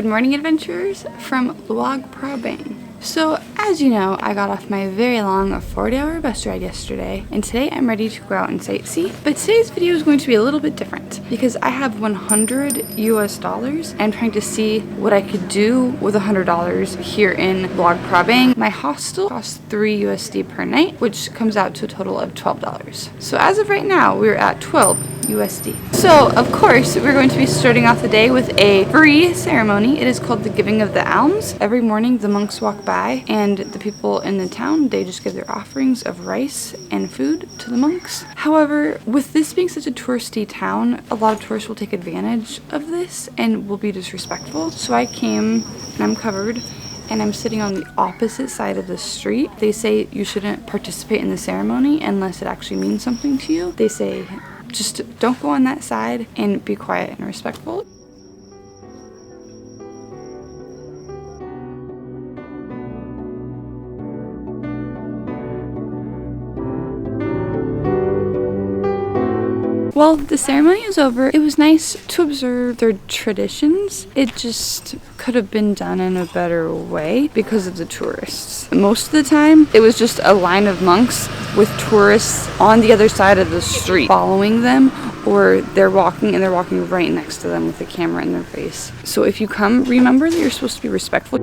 Good morning, adventurers, from Luang Prabang. So, as you know, I got off my very long 40-hour bus ride yesterday, and today I'm ready to go out and sightsee. But today's video is going to be a little bit different because I have $100 US. I'm trying to see what I could do with $100 here in Luang Prabang. My hostel costs $3 USD per night, which comes out to a total of $12. So as of right now, we're at 12 USD. So, of course, we're going to be starting off the day with a free ceremony. It is called the Giving of the Alms. Every morning, the monks walk by, and the people in the town, they just give their offerings of rice and food to the monks. However, with this being such a touristy town, a lot of tourists will take advantage of this and will be disrespectful. So I came, and I'm covered, and I'm sitting on the opposite side of the street. They say you shouldn't participate in the ceremony unless it actually means something to you. They say just don't go on that side and be quiet and respectful. Well, the ceremony is over. It was nice to observe their traditions. It just could have been done in a better way because of the tourists. Most of the time, it was just a line of monks with tourists on the other side of the street following them, or they're walking right next to them with a camera in their face. So if you come, remember that you're supposed to be respectful.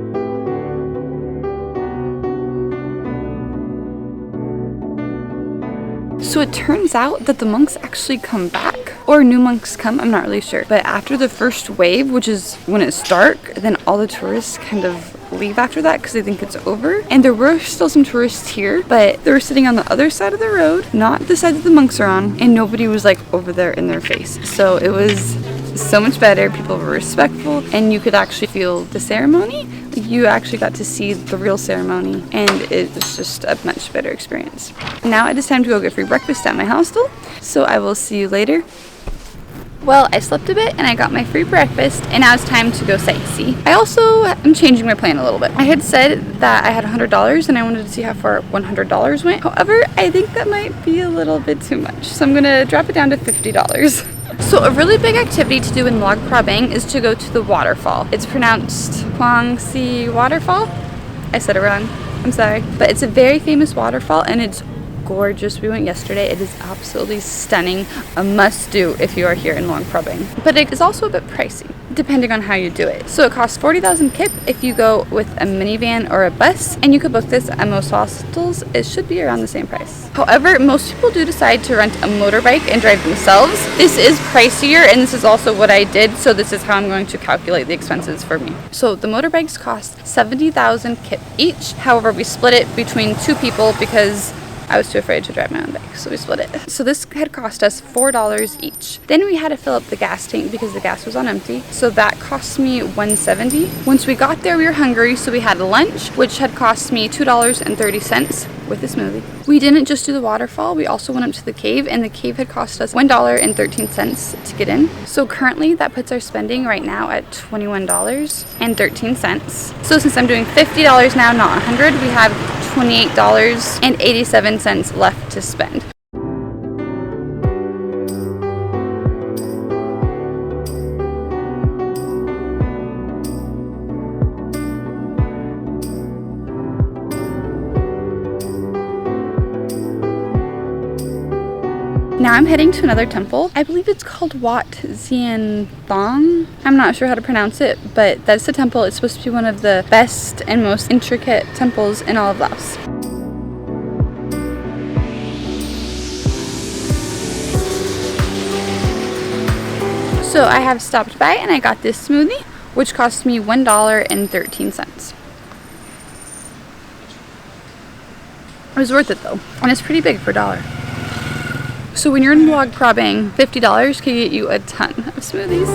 So it turns out that the monks actually come back, or new monks come, I'm not really sure. But after the first wave, which is when it's dark, then all the tourists kind of leave after that because they think it's over. And there were still some tourists here, but they were sitting on the other side of the road, not the side that the monks are on, and nobody was like over there in their face. So it was so much better. People were respectful, and you could actually feel the ceremony. You actually got to see the real ceremony, and it was just a much better experience. Now it is time to go get free breakfast at my hostel, so I will see you later. Well, I slept a bit and I got my free breakfast, and now it's time to go sightsee. I also am changing my plan a little bit. I had said that I had $100 and I wanted to see how far $100 went. However, I think that might be a little bit too much, so I'm gonna drop it down to $50. So a really big activity to do in Luang Prabang is to go to the waterfall. It's pronounced Huang Si Waterfall. I said it wrong. I'm sorry. But it's a very famous waterfall, and it's gorgeous. We went yesterday. It is absolutely stunning. A must-do if you are here in Luang Prabang. But it is also a bit pricey, depending on how you do it. So it costs 40,000 kip if you go with a minivan or a bus, and you could book this at most hostels. It should be around the same price. However, most people do decide to rent a motorbike and drive themselves. This is pricier, and this is also what I did, so this is how I'm going to calculate the expenses for me. So the motorbikes cost 70,000 kip each. However, we split it between two people because I was too afraid to drive my own bike, so we split it. So this had cost us $4 each. Then we had to fill up the gas tank because the gas was on empty, so that cost me $170. Once we got there, we were hungry, so we had lunch, which had cost me $2.30 with a smoothie. We didn't just do the waterfall, we also went up to the cave, and the cave had cost us $1.13 to get in. So currently that puts our spending right now at $21.13. So since I'm doing $50 now, not $100, we have $28.87 left to spend. Now I'm heading to another temple. I believe it's called Wat Zien Thong. I'm not sure how to pronounce it, but that's the temple. It's supposed to be one of the best and most intricate temples in all of Laos. So I have stopped by and I got this smoothie, which cost me $1.13. It was worth it though, and it's pretty big for $1. So when you're in Luang Prabang, $50 can get you a ton of smoothies.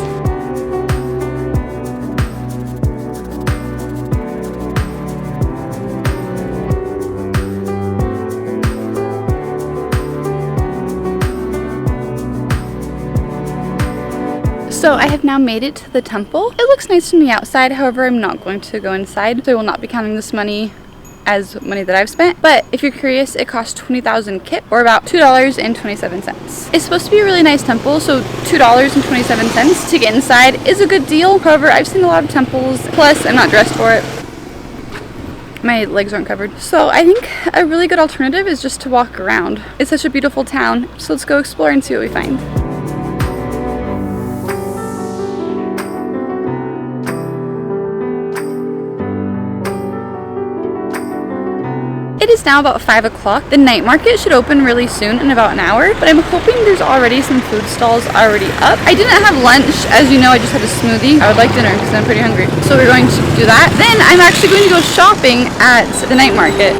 So I have now made it to the temple. It looks nice from the outside, however I'm not going to go inside, so I will not be counting this money as money that I've spent. But if you're curious, it costs 20,000 kip, or about $2.27. It's supposed to be a really nice temple, so $2.27 to get inside is a good deal. However, I've seen a lot of temples, plus I'm not dressed for it. My legs aren't covered. So I think a really good alternative is just to walk around. It's such a beautiful town, so let's go explore and see what we find. It is now about 5 o'clock. The night market should open really soon, in about an hour, but I'm hoping there's already some food stalls already up. I didn't have lunch. As you know, I just had a smoothie. I would like dinner because I'm pretty hungry. So we're going to do that. Then I'm actually going to go shopping at the night market.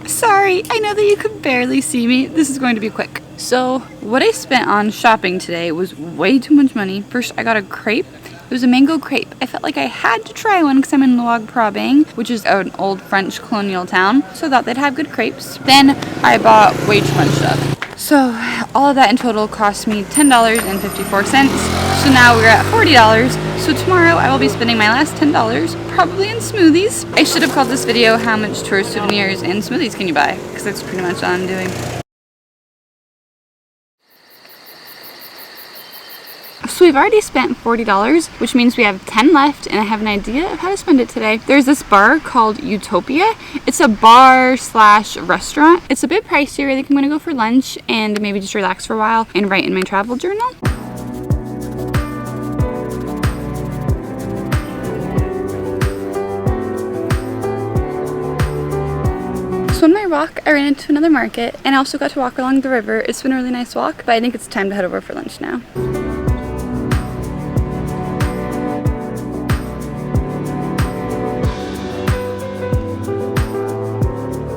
Sorry, I know that you could barely see me. This is going to be quick. So what I spent on shopping today was way too much money. First, I got a crepe. It was a mango crepe. I felt like I had to try one because I'm in Luang Prabang, which is an old French colonial town. So I thought they'd have good crepes. Then I bought way too much stuff. So all of that in total cost me $10.54. So now we're at $40. So tomorrow I will be spending my last $10 probably in smoothies. I should have called this video how much tourist souvenirs and smoothies can you buy, because that's pretty much all I'm doing. So we've already spent $40, which means we have 10 left, and I have an idea of how to spend it today. There's this bar called Utopia. It's a bar/restaurant. It's a bit pricier. I think I'm gonna go for lunch and maybe just relax for a while and write in my travel journal. So on my walk, I ran into another market, and I also got to walk along the river. It's been a really nice walk, but I think it's time to head over for lunch now.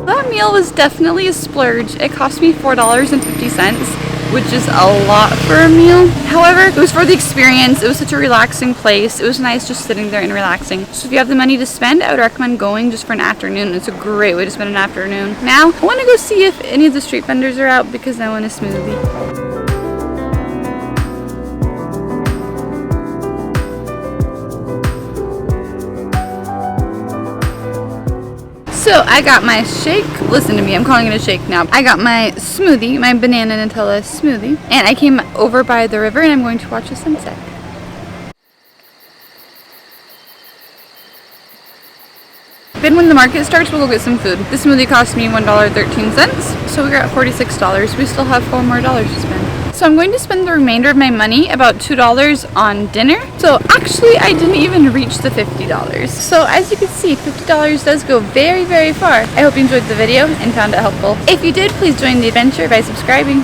That meal was definitely a splurge. It cost me $4.50, which is a lot for a meal. However, it was for the experience. It was such a relaxing place. It was nice just sitting there and relaxing. So if you have the money to spend, I would recommend going just for an afternoon. It's a great way to spend an afternoon. Now, I want to go see if any of the street vendors are out because I want a smoothie. So I got my shake. Listen to me, I'm calling it a shake now. I got my smoothie, my banana Nutella smoothie, and I came over by the river and I'm going to watch the sunset. Then when the market starts, we'll go get some food. The smoothie cost me $1.13, so we're at $46. We still have $4 more to spend. So I'm going to spend the remainder of my money, about $2, on dinner. So actually, I didn't even reach the $50. So as you can see, $50 does go very, very far. I hope you enjoyed the video and found it helpful. If you did, please join the adventure by subscribing.